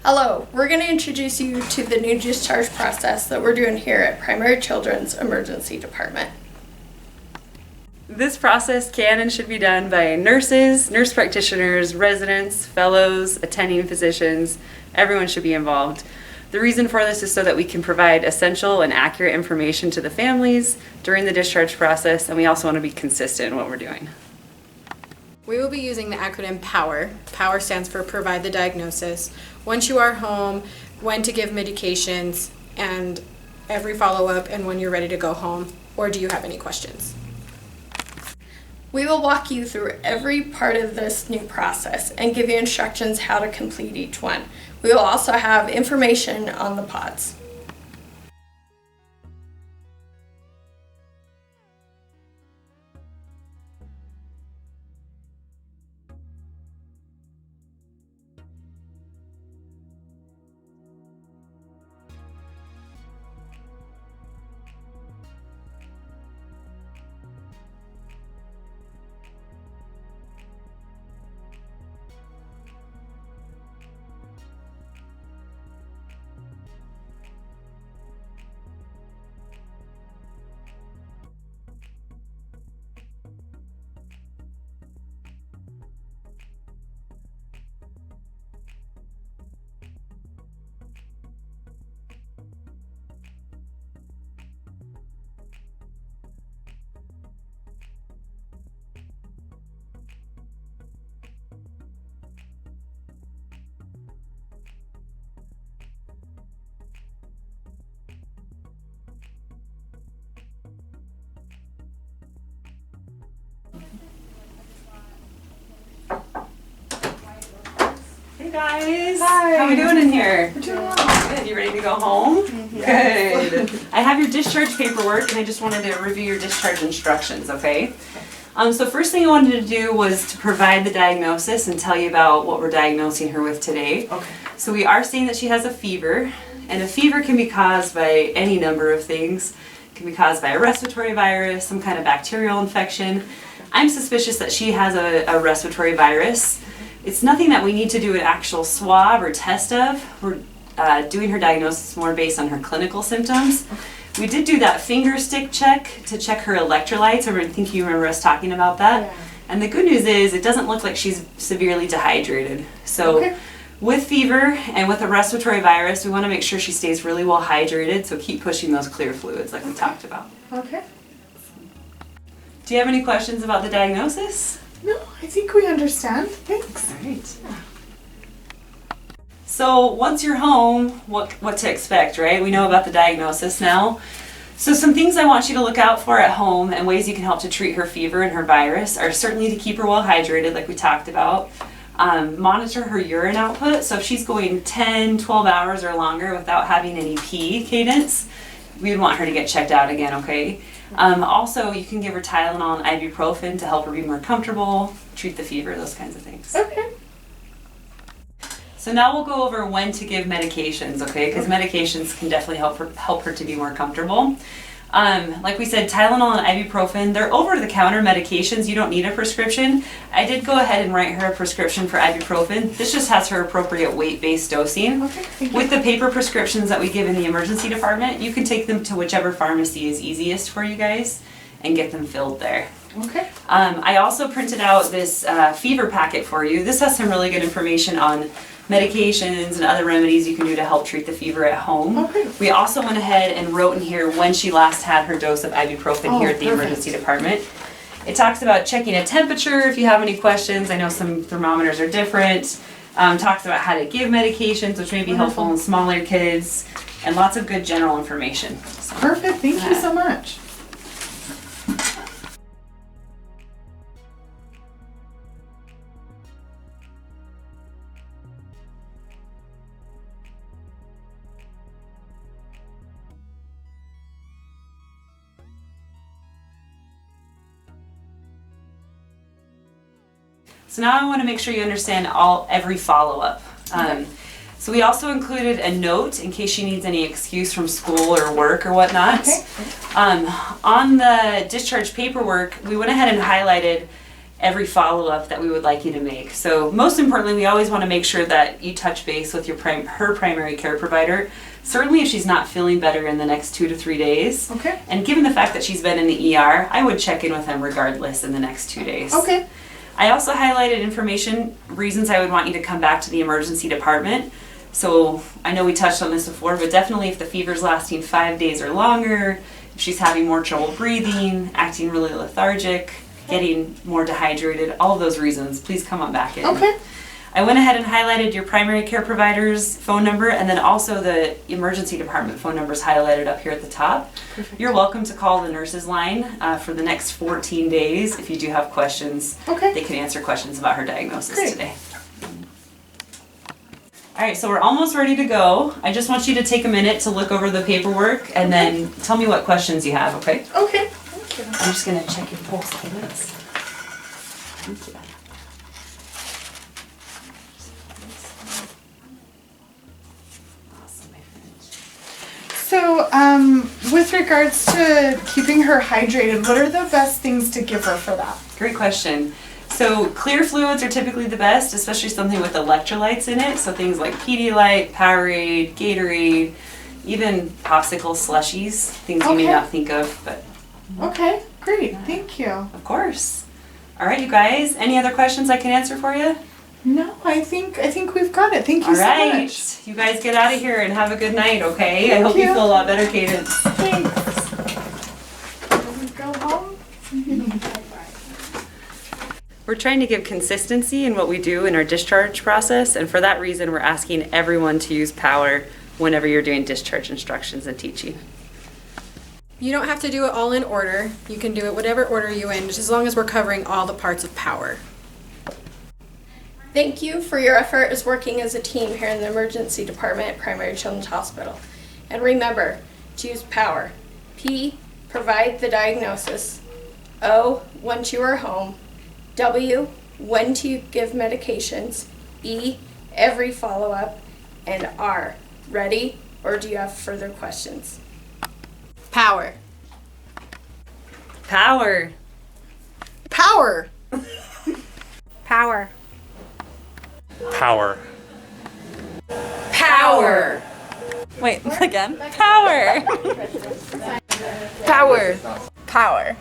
Hello, we're going to introduce you to the new discharge process that we're doing here at Primary Children's Emergency Department. This process can and should be done by nurses, nurse practitioners, residents, fellows, attending physicians. Everyone should be involved. The reason for this is so that we can provide essential and accurate information to the families during the discharge process, and we also want to be consistent in what we're doing. We will be using the acronym POWER. POWER stands for Provide the Diagnosis. Once you are home, when to give medications, and every follow-up, and when you're ready to go home. Or do you have any questions? We will walk you through every part of this new process and give you instructions how to complete each one. We will also have information on the pods. Hey guys! Hi. How are we doing in here? We're doing well. Good. You ready to go home? Good. I have your discharge paperwork and I just wanted to review your discharge instructions, okay? So first thing I wanted to do was to provide the diagnosis and tell you about what we're diagnosing her with today. Okay. So we are saying that she has a fever, and a fever can be caused by any number of things. It can be caused by a respiratory virus, some kind of bacterial infection. I'm suspicious that she has a respiratory virus. It's nothing that we need to do an actual swab or test of. We're doing her diagnosis more based on her clinical symptoms. We did do that finger stick check to check her electrolytes. I think you remember us talking about that. Yeah. And the good news is it doesn't look like she's severely dehydrated. So Okay. with fever and with a respiratory virus, we want to make sure she stays really well hydrated, so keep pushing those clear fluids like we talked about. Okay. Do you have any questions about the diagnosis? No, I think we understand. Thanks. All right. So once you're home, what to expect, right? We know about the diagnosis now. So some things I want you to look out for at home and ways you can help to treat her fever and her virus are certainly to keep her well hydrated like we talked about. Monitor her urine output. So if she's going 10, 12 hours or longer without having any pee cadence, we'd want her to get checked out again, okay? Also, you can give her Tylenol and ibuprofen to help her be more comfortable, treat the fever, those kinds of things. Okay. So now we'll go over when to give medications, okay? Because medications can definitely help her to be more comfortable. Like we said, Tylenol and ibuprofen, they're over-the-counter medications. You don't need a prescription. I did go ahead and write her a prescription for ibuprofen. This just has her appropriate weight-based dosing. Okay, thank you. With the paper prescriptions that we give in the emergency department, you can take them to whichever pharmacy is easiest for you guys and get them filled there. Okay. I also printed out this fever packet for you. This has some really good information on medications and other remedies you can do to help treat the fever at home. Okay. We also went ahead and wrote in here when she last had her dose of ibuprofen here at the perfect. emergency department. It talks about checking a temperature if you have any questions. I know some thermometers are different. Talks about how to give medications, which may be helpful in smaller kids, and lots of good general information. So, Perfect. Thank you so much. So now I want to make sure you understand every follow-up. So we also included a note in case she needs any excuse from school or work or whatnot. Okay. On the discharge paperwork, we went ahead and highlighted every follow-up that we would like you to make. So most importantly, we always want to make sure that you touch base with her primary care provider, certainly if she's not feeling better in the next 2 to 3 days. Okay. And given the fact that she's been in the ER, I would check in with them regardless in the next 2 days. Okay. I also highlighted reasons I would want you to come back to the emergency department. So I know we touched on this before, but definitely if the fever's lasting 5 days or longer, if she's having more trouble breathing, acting really lethargic, getting more dehydrated, all of those reasons, please come on back in. Okay. I went ahead and highlighted your primary care provider's phone number, and then also the emergency department phone number is highlighted up here at the top. Perfect. You're welcome to call the nurse's line for the next 14 days if you do have questions. Okay. They can answer questions about her diagnosis Great. today. All right, so we're almost ready to go. I just want you to take a minute to look over the paperwork and then tell me what questions you have, okay? Okay. Thank you. I'm just gonna check your pulse payments. Thank you. Awesome, my friend. So, with regards to keeping her hydrated, what are the best things to give her for that? Great question. So clear fluids are typically the best, especially something with electrolytes in it. So things like Pedialyte, Powerade, Gatorade, even popsicle slushies, things you may Okay. not think of, but Okay, great. Thank you. of course. All right, you guys, any other questions I can answer for you? No, I think we've got it. Thank you All so right, much. you guys get out of here and have a good night, okay? I Thank hope you you. feel a lot better, Cadence. Thanks. Can we go home? We're trying to give consistency in what we do in our discharge process, and for that reason, we're asking everyone to use POWER whenever you're doing discharge instructions and teaching. You don't have to do it all in order. You can do it whatever order you're in, just as long as we're covering all the parts of power. Thank you for your effort as working as a team here in the emergency department at Primary Children's Hospital. And remember to use POWER. P, provide the diagnosis. O, once you are home. W, when to give medications. E, every follow-up. And R, ready, or do you have further questions? Power. POWER. Power. Power. Power. Power. Wait, again. Power. Power. Power.